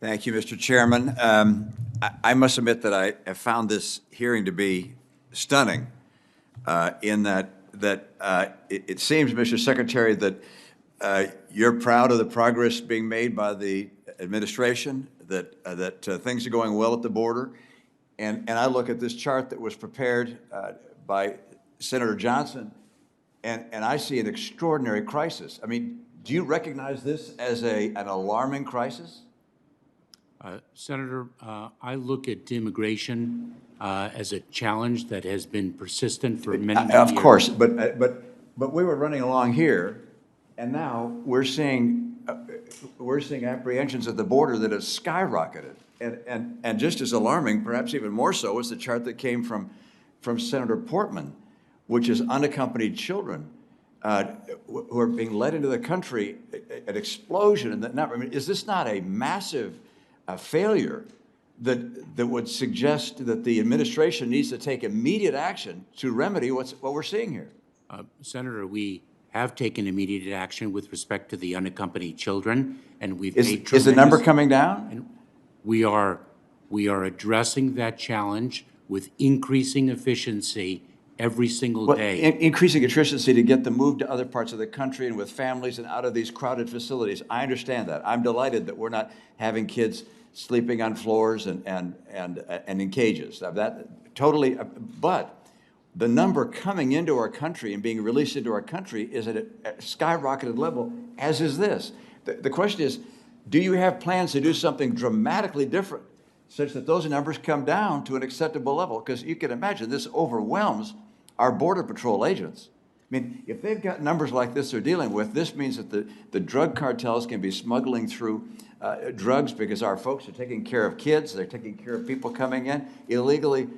Thank you, Mr. Chairman. I must admit that I have found this hearing to be stunning in that it seems, Mr. Secretary, that you're proud of the progress being made by the administration, that things are going well at the border. And I look at this chart that was prepared by Senator Johnson, and I see an extraordinary crisis. I mean, do you recognize this as an alarming crisis? Senator, I look at immigration as a challenge that has been persistent for many, many years. Of course, but we were running along here, and now we're seeing apprehensions at the border that have skyrocketed. And just as alarming, perhaps even more so, is the chart that came from Senator Portman, which is unaccompanied children who are being led into the country, an explosion. And I mean, is this not a massive failure that would suggest that the administration needs to take immediate action to remedy what we're seeing here? Senator, we have taken immediate action with respect to the unaccompanied children, and we've made Is the number coming down? And we are addressing that challenge with increasing efficiency every single day. Increasing efficiency to get them moved to other parts of the country and with families and out of these crowded facilities. I understand that. I'm delighted that we're not having kids sleeping on floors and in cages. That totally, but the number coming into our country and being released into our country is at a skyrocketed level, as is this. The question is, do you have plans to do something dramatically different such that those numbers come down to an acceptable level? Because you can imagine this overwhelms our Border Patrol agents. I mean, if they've got numbers like this they're dealing with, this means that the drug cartels can be smuggling through drugs because our folks are taking care of kids, they're taking care of people coming in illegally.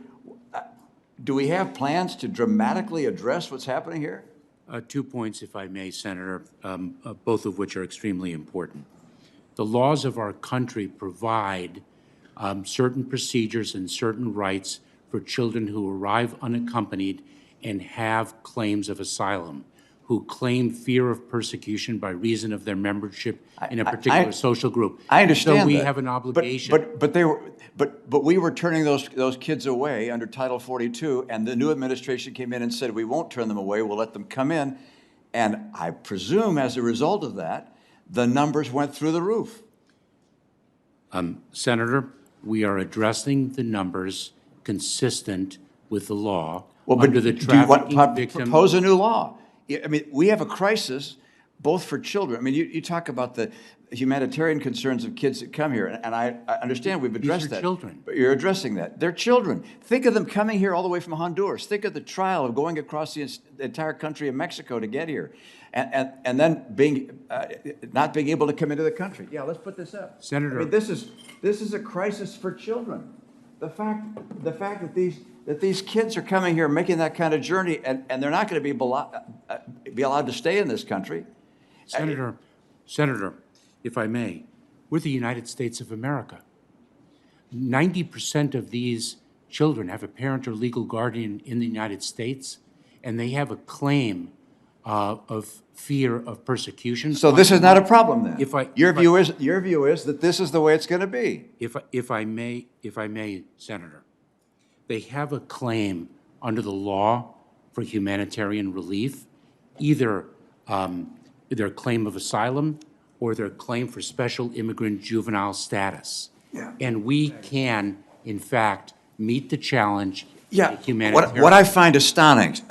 Do we have plans to dramatically address what's happening here? 2 points, if I may, Senator, both of which are extremely important. The laws of our country provide certain procedures and certain rights for children who arrive unaccompanied and have claims of asylum, who claim fear of persecution by reason of their membership in a particular social group. I understand so we that. have an obligation. But we were turning those kids away under Title 42, and the new administration came in and said, we won't turn them away, we'll let them come in. And I presume as a result of that, the numbers went through the roof. Senator, we are addressing the numbers consistent with the law. Well, but under the do you want trafficking to victim. propose a new law? I mean, we have a crisis both for children. I mean, you talk about the humanitarian concerns of kids that come here, and I understand we've addressed that. These are children. But you're addressing that. They're children. Think of them coming here all the way from Honduras. Think of the trial of going across the entire country of Mexico to get here, and then not being able to come into the country. Yeah, let's put this up. Senator. I mean, this is a crisis for children. The fact that these kids are coming here making that kind of journey, and they're not going to be allowed to stay in this country. Senator, if I may, we're the United States of America. 90% of these children have a parent or legal guardian in the United States, and they have a claim of fear of persecution. So this is not a problem then. Your view is that this is the way it's going to be. If I may, Senator, they have a claim under the law for humanitarian relief, either their claim of asylum or their claim for special immigrant juvenile status. Yeah. And we can, in fact, meet the challenge. Yeah. Humanitarian. What I find astonishing,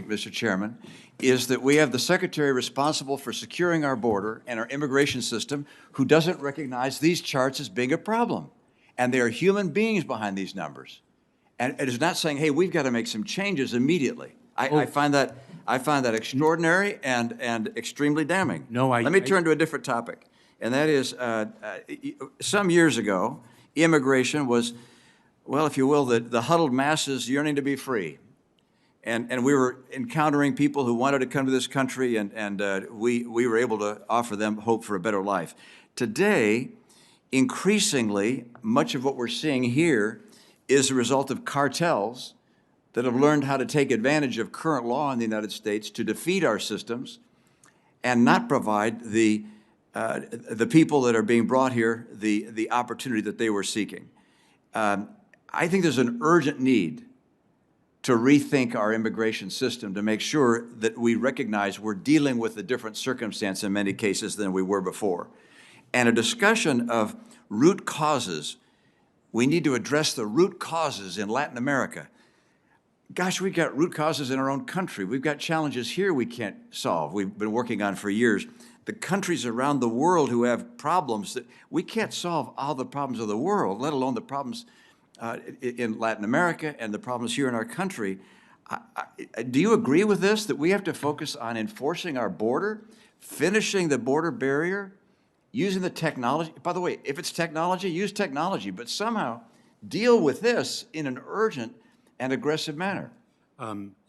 Mr. Chairman, is that we have the secretary responsible for securing our border and our immigration system who doesn't recognize these charts as being a problem. And they are human beings behind these numbers. And it is not saying, hey, we've got to make some changes immediately. I find that extraordinary and extremely damning. Let me turn to a different topic. And that is, some years ago, immigration was, well, if you will, the huddled masses yearning to be free. And we were encountering people who wanted to come to this country, and we were able to offer them hope for a better life. Today, increasingly, much of what we're seeing here is a result of cartels that have learned how to take advantage of current law in the United States to defeat our systems and not provide the the people that are being brought here the opportunity that they were seeking. I think there's an urgent need to rethink our immigration system to make sure that we recognize we're dealing with a different circumstance in many cases than we were before. And a discussion of root causes. We need to address the root causes in Latin America. Gosh, we've got root causes in our own country. We've got challenges here we can't solve. We've been working on for years. The countries around the world who have problems that we can't solve all the problems of the world, let alone the problems in Latin America and the problems here in our country. Do you agree with this, that we have to focus on enforcing our border, finishing the border barrier, using the technology? By the way, if it's technology, use technology, but somehow deal with this in an urgent and aggressive manner.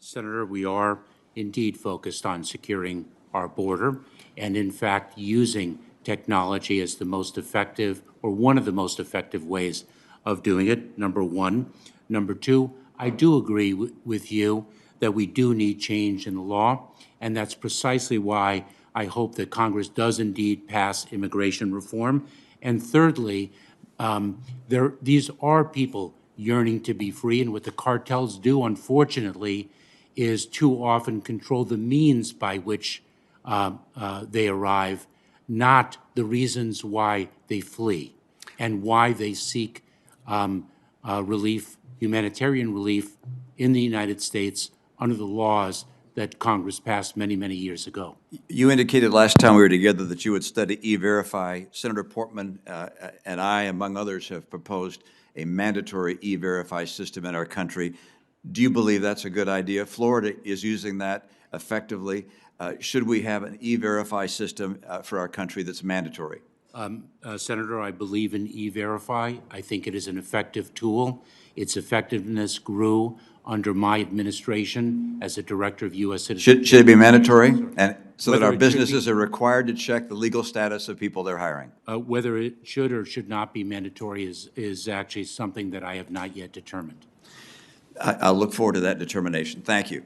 Senator, we are indeed focused on securing our border and, in fact, using technology as the most effective or one of the most effective ways of doing it, number one. Number two, I do agree with you that we do need change in the law, and that's precisely why I hope that Congress does indeed pass immigration reform. And thirdly, these are people yearning to be free, and what the cartels do, unfortunately, is too often control the means by which they arrive, not the reasons why they flee and why they seek relief, humanitarian relief in the United States under the laws that Congress passed many, many years ago. You indicated last time we were together that you would study E-Verify. Senator Portman and I, among others, have proposed a mandatory E-Verify system in our country. Do you believe that's a good idea? Florida is using that effectively. Should we have an E-Verify system for our country that's mandatory? Senator, I believe in E-Verify. I think it is an effective tool. Its effectiveness grew under my administration as a director of U.S. Citizenship. Should it be mandatory, and so that Whether our it should businesses are required to check the legal status of people they're hiring? Whether it should or should not be mandatory is actually something that I have not yet determined. I'll look forward to that determination. Thank you.